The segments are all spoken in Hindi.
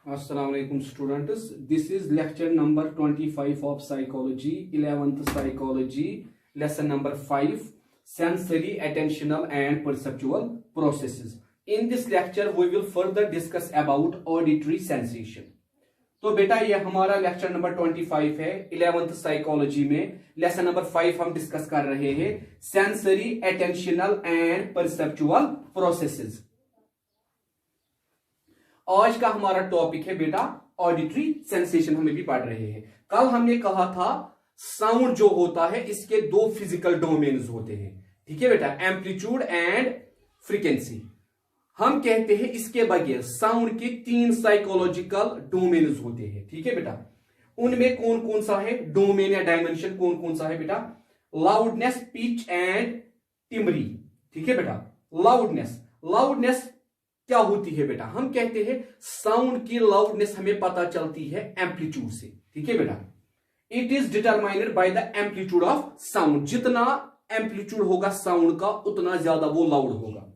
Assalamualaikum students. This is lecture number 25 of psychology, 11th psychology, lesson number 5, sensory, attentional and perceptual processes. In this lecture we will further discuss about auditory sensation. तो बेटा ये हमारा लेक्चर नंबर 25 है 11th साइकोलॉजी में। लेसन नंबर 5 हम डिस्कस कर रहे हैं सेंसरी, एटेंशनल एंड परसेप्चुअल प्रोसेसेस। आज का हमारा टॉपिक है बेटा ऑडिटरी सेंसेशन, हमें भी पढ़ रहे हैं। कल हमने कहा था साउंड जो होता है इसके दो फिजिकल डोमेन्स होते हैं, ठीक है बेटा, एम्पलीट्यूड एंड फ्रीक्वेंसी। हम कहते हैं इसके बगैर साउंड के 3 साइकोलॉजिकल डोमेन्स होते हैं, ठीक है बेटा। उनमें कौन कौन सा है डोमेन या डायमेंशन, कौन कौन सा है बेटा? लाउडनेस, पिच एंड टिम्ब्री, ठीक है बेटा। लाउडनेस क्या होती है बेटा? हम कहते हैं साउंड की लाउडनेस हमें पता चलती है एम्पलीट्यूड से, ठीक है बेटा। It is determined by the amplitude of sound. जितना एम्पलीट्यूड होगा साउंड का उतना ज्यादा वो लाउड होगा।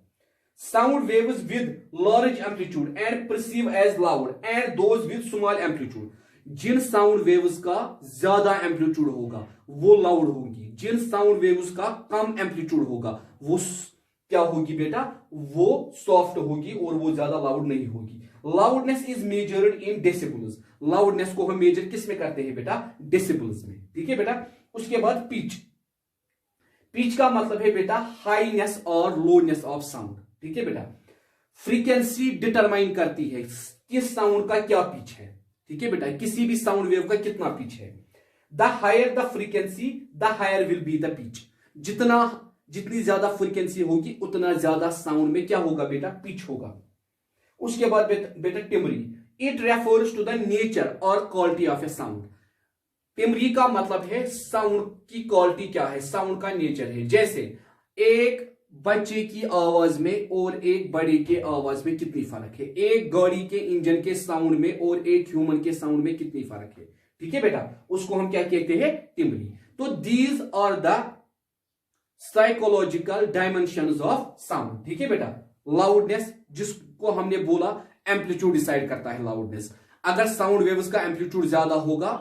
Sound waves with large amplitude and perceive as loud and those with small amplitude. जिन साउंड वेव्स का ज्यादा एम्पलीट्यूड होगा वो लाउड होगी, जिन साउंड वेव्स का कम एम्पलीट्यूड होगा वो क्या होगी बेटा? वो सॉफ्ट होगी और वो ज्यादा लाउड नहीं होगी। Loudness is measured in decibels. Loudness को हम मेजर किस में करते हैं बेटा? डेसिबल्स में, ठीक है बेटा। उसके बाद पिच का मतलब है बेटा हाईनेस और लोनेस ऑफ साउंड, ठीक है बेटा। फ्रीक्वेंसी डिटरमाइन करती है किस साउंड का क्या पिच है, ठीक है बेटा, किसी भी साउंड वेव का कितना पिच है। The higher the frequency the higher will be the pitch. जितनी ज्यादा फ्रीक्वेंसी होगी उतना ज्यादा साउंड में क्या होगा बेटा? पिच होगा। उसके बाद बेटा timbre. It refers to the nature और quality of a sound. Timbre का मतलब है साउंड की क्वालिटी क्या है, साउंड का नेचर है। जैसे एक बच्चे की आवाज में और एक बड़े के आवाज में कितनी फर्क है, एक गाड़ी के इंजन के साउंड में और एक ह्यूमन के साउंड में कितनी फर्क है, ठीक है बेटा। उसको हम क्या कहते हैं? टिम्ब्री। तो these are the psychological dimensions of sound, ठीक है बेटा। लाउडनेस, जिसको हमने बोला एम्पलीट्यूड डिसाइड करता है लाउडनेस। अगर साउंड वेव्स का एम्पलीट्यूड ज्यादा होगा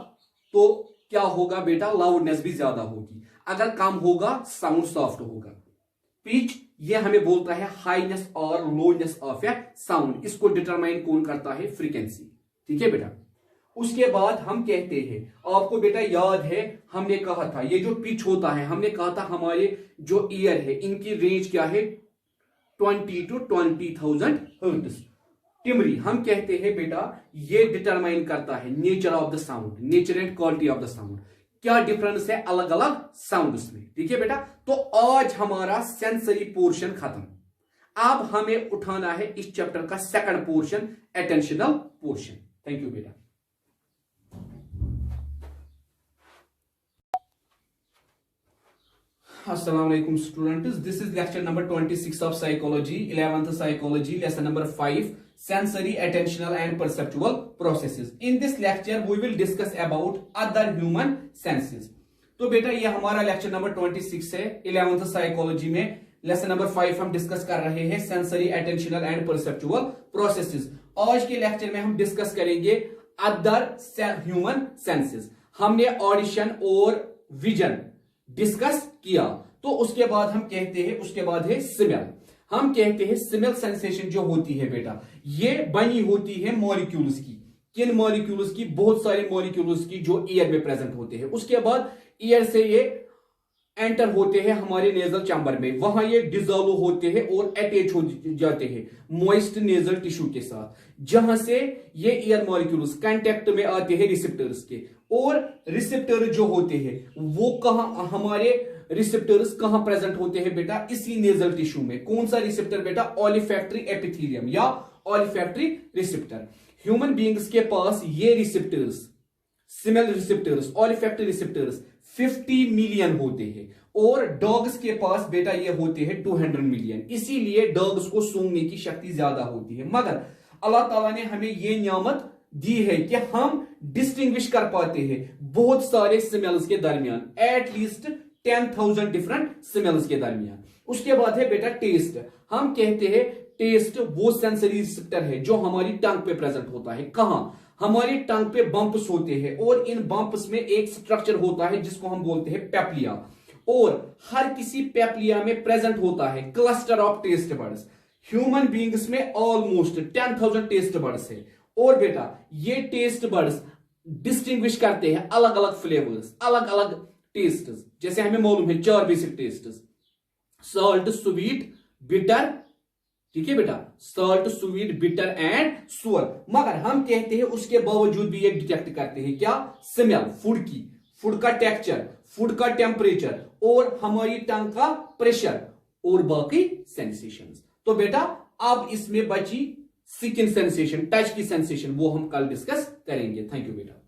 तो क्या होगा बेटा? लाउडनेस भी ज्यादा होगी। अगर कम होगा साउंड सॉफ्ट होगा। पिच ये हमें बोलता है हाईनेस और लोनेस ऑफ ए साउंड। इसको डिटरमाइन कौन करता है? फ्रीक्वेंसी, ठीक है बेटा। उसके बाद हम कहते हैं, आपको बेटा याद है हमने कहा था ये जो पिच होता है, हमने कहा था हमारे जो ईयर है इनकी रेंज क्या है? 20 to 20,000 हर्ट्ज। टिम्ब्री हम कहते हैं बेटा ये डिटरमाइन करता है nature of the sound, nature and quality of the sound. क्या डिफरेंस है अलग अलग साउंड्स में, ठीक है बेटा। तो आज हमारा सेंसरी पोर्शन खत्म। अब हमें उठाना है इस चैप्टर का second portion, attentional portion. Thank you बेटा। Assalamualaikum students, this is lecture number 26 of psychology, 11th psychology, lesson number 5, sensory, attentional and perceptual processes. In this lecture we will discuss about other human senses. तो बेटा ये हमारा लेक्चर नंबर 26 है 11th साइकोलॉजी में। लेसन नंबर 5 हम डिस्कस कर रहे हैं सेंसरी, एटेंशनल एंड परसेप्चुअल प्रोसेसेस। आज के लेक्चर में हम डिस्कस करेंगे अदर ह्यूमन सेंसेस। हमने ऑडिशन और विजन डिस्कस किया, तो उसके बाद हम कहते हैं, उसके बाद है स्मेल। हम कहते हैं स्मेल सेंसेशन जो होती है बेटा ये बनी होती है मॉलिक्यूल्स की। किन मॉलिक्यूल्स की? बहुत सारे मॉलिक्यूल्स की जो ईयर में प्रेजेंट होते हैं। उसके बाद ईयर से ये एंटर होते हैं हमारे नेजल चैम्बर में, वहां ये डिजोल्व होते हैं और अटैच हो जाते हैं मॉइस्ट नेजल टिश्यू के साथ, जहां से ये ईयर मॉलिक्यूल्स कांटेक्ट में आते हैं रिसेप्टर्स के। और रिसेप्टर जो होते हैं वो कहां, हमारे रिसेप्टर्स कहां प्रेजेंट होते हैं बेटा? इसी नेजल टिश्यू में। कौन सा रिसेप्टर बेटा? ओलिफैक्टरी एपिथेलियम या ओलिफैक्टरी रिसेप्टर। ह्यूमन बीइंग्स के पास ये receptors, smell receptors, olfactory receptors 50 million होते हैं और डॉग्स के पास बेटा ये होते हैं 200 मिलियन। इसीलिए डॉग्स को सूंघने की शक्ति ज्यादा होती है। मगर अल्लाह ताला ने हमें ये नियामत दी है कि हम डिस्टिंग्विश कर पाते हैं बहुत सारे स्मेल्स के दरमियान, एटलीस्ट 10,000 डिफरेंट स्मेल्स के दरमियान। उसके बाद है बेटा टेस्ट। हम कहते हैं टेस्ट वो सेंसरी रिसेप्टर है जो हमारी टंग पे प्रेजेंट होता है। कहां? हमारी टंग पे बम्प्स होते हैं और इन बम्प्स में एक स्ट्रक्चर होता है जिसको हम बोलते हैं पेप्लिया, और हर किसी पेप्लिया में प्रेजेंट होता है cluster of taste buds. Human beings में ऑलमोस्ट 10,000 टेस्ट बड्स है, और बेटा ये टेस्ट बड्स डिस्टिंग्विश करते हैं अलग अलग फ्लेवर्स, अलग अलग टेस्ट। जैसे हमें मालूम है 4 basic taste: salt, sweet, bitter, ठीक है बेटा, सॉल्ट, स्वीट, बिटर एंड सुअर। मगर हम कहते हैं उसके बावजूद भी ये डिटेक्ट करते हैं क्या? स्मेल, फूड की, फूड का टेक्सचर, फूड का टेम्परेचर, और हमारी टंग का प्रेशर, और बाकी सेंसेशंस। तो बेटा अब इसमें बची स्किन सेंसेशन, टच की सेंसेशन, वो हम कल डिस्कस करेंगे। थैंक यू बेटा।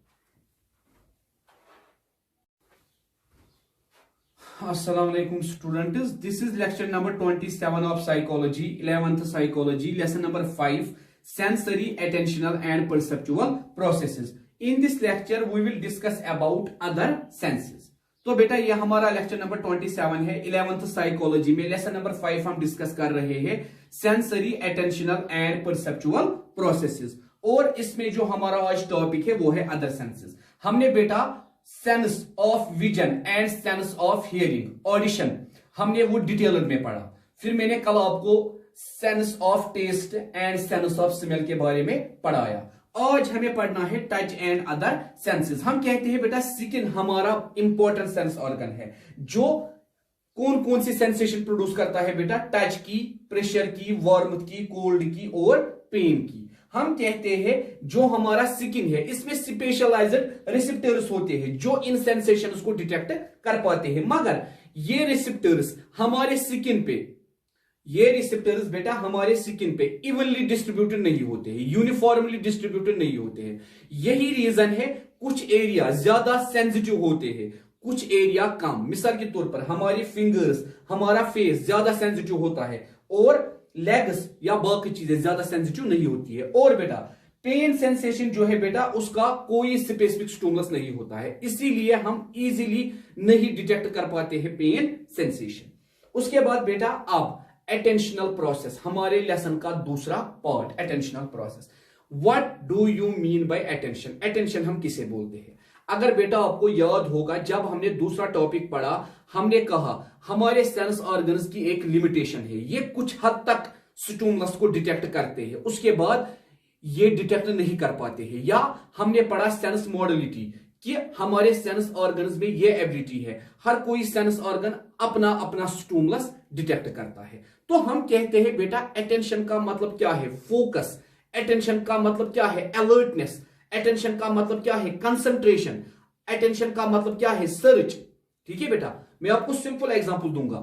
Assalamualaikum students, this is lecture number 27 of psychology, 11th psychology, lesson number 5, sensory, attentional and perceptual processes. In this lecture we will discuss about other senses. तो बेटा ये हमारा लेक्चर नंबर 27 है 11th साइकोलॉजी में। लेसन नंबर 5 हम डिस्कस कर रहे हैं sensory, attentional and perceptual processes, और इसमें जो हमारा आज टॉपिक है वो है अदर सेंसेस। हमने बेटा sense of vision and sense of hearing, audition, हमने वो डिटेलर में पढ़ा। फिर मैंने कल आपको sense of taste and sense of smell के बारे में पढ़ाया। आज हमें पढ़ना है टच एंड अदर सेंसेस। हम कहते हैं बेटा स्किन हमारा इंपॉर्टेंट सेंस ऑर्गन है जो कौन कौन सी सेंसेशन प्रोड्यूस करता है बेटा? टच की, प्रेशर की, वार्मथ की, कोल्ड की और पेन की। हम कहते हैं जो हमारा स्किन है इसमें स्पेशलाइज्ड रिसेप्टर्स होते हैं जो इन सेंसेशंस को डिटेक्ट कर पाते हैं, मगर ये रिसेप्टर्स हमारे स्किन पे, ये रिसेप्टर्स बेटा हमारे स्किन पे इवनली डिस्ट्रीब्यूटेड नहीं होते हैं, यूनिफॉर्मली डिस्ट्रीब्यूटेड नहीं होते हैं। यही रीजन है कुछ एरिया ज्यादा सेंसिटिव होते हैं, कुछ एरिया कम। मिसाल के तौर पर हमारी फिंगर्स, हमारा फेस ज्यादा सेंसिटिव होता है, और लेग्स या बाकी चीजें ज्यादा सेंसिटिव नहीं होती है। और बेटा पेन सेंसेशन जो है बेटा उसका कोई स्पेसिफिक स्टिमुलस नहीं होता है, इसीलिए हम इजीली नहीं डिटेक्ट कर पाते हैं पेन सेंसेशन। उसके बाद बेटा अब अटेंशनल प्रोसेस, हमारे लेसन का दूसरा part, attentional process. What do you mean by attention? Attention हम किसे बोलते हैं? अगर बेटा आपको याद होगा जब हमने दूसरा टॉपिक पढ़ा हमने कहा हमारे सेंस ऑर्गन्स की एक लिमिटेशन है, ये कुछ हद तक स्टिमुलस को डिटेक्ट करते हैं, उसके बाद ये डिटेक्ट नहीं कर पाते हैं। या हमने पढ़ा सेंस मॉडलिटी कि हमारे सेंस ऑर्गन्स में ये एबिलिटी है, हर कोई सेंस ऑर्गन अपना अपना स्टिमुलस डिटेक्ट करता है। तो हम कहते हैं बेटा अटेंशन का मतलब क्या है? फोकस। अटेंशन का मतलब क्या है? अलर्टनेस। अटेंशन का मतलब क्या है? कंसंट्रेशन। अटेंशन का मतलब क्या है? सर्च। ठीक है बेटा, मैं आपको सिंपल एग्जांपल दूंगा।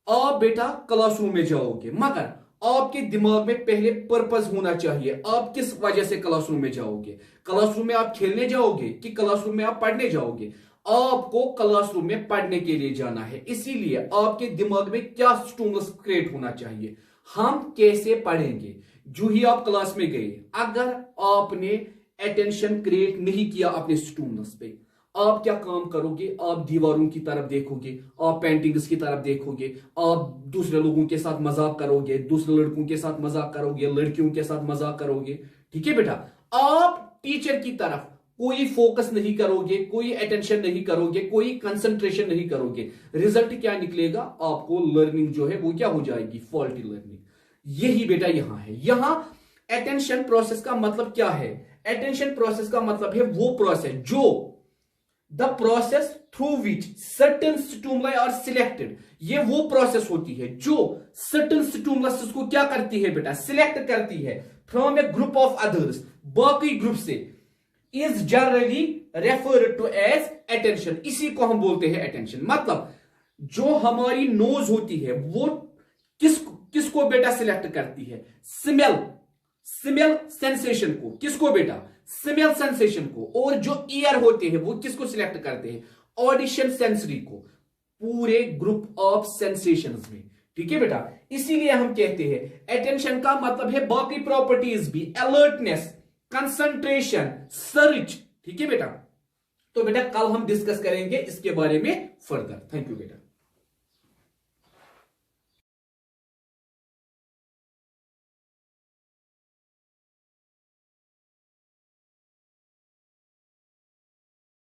आप बेटा क्लासरूम में जाओगे, मगर आपके दिमाग में पहले पर्पस होना चाहिए, आप किस वजह से क्लासरूम में जाओगे? क्लासरूम में आप खेलने जाओगे कि क्लासरूम में आप पढ़ने जाओगे? आपको क्लासरूम में पढ़ने के लिए जाना है, इसीलिए आपके दिमाग में क्या स्टिमुलस क्रिएट होना चाहिए? हम कैसे पढ़ेंगे? जो ही आप क्लास में गए, अगर आपने अटेंशन क्रिएट नहीं किया अपने स्टिमुलस पे, आप क्या काम करोगे? आप दीवारों की तरफ देखोगे, आप पेंटिंग्स की तरफ देखोगे, आप दूसरे लोगों के साथ मजाक करोगे, दूसरे लड़कों के साथ मजाक करोगे, लड़कियों के साथ मजाक करोगे। ठीक है बेटा, आप टीचर की तरफ कोई फोकस नहीं करोगे, कोई अटेंशन नहीं करोगे, कोई कंसंट्रेशन नहीं करोगे। रिजल्ट क्या निकलेगा? आपको लर्निंग जो है वो क्या हो जाएगी? Faulty learning. यही बेटा यहां है। यहां अटेंशन प्रोसेस का मतलब क्या है? अटेंशन प्रोसेस का मतलब है वो प्रोसेस जो the process through which certain stimuli are selected. ये वो प्रोसेस होती है जो सर्टेन स्टिमुलस को क्या करती है बेटा? सिलेक्ट करती है from a group of others, बाकी ग्रुप से। Is generally referred to as attention. इसी को हम बोलते हैं अटेंशन। मतलब जो हमारी नोज होती है वो किसको बेटा सिलेक्ट करती है? स्मेल सेंसेशन को। किसको बेटा? स्मेल सेंसेशन को। और जो ईयर होते हैं वो किसको सिलेक्ट करते हैं? ऑडिशन सेंसरी को, पूरे ग्रुप ऑफ सेंसेशंस में। ठीक है बेटा, इसीलिए हम कहते हैं अटेंशन का मतलब है बाकी प्रॉपर्टीज भी, अलर्टनेस, कंसंट्रेशन, सर्च। ठीक है बेटा, तो बेटा कल हम डिस्कस करेंगे इसके बारे में फर्दर। थैंक यू बेटा।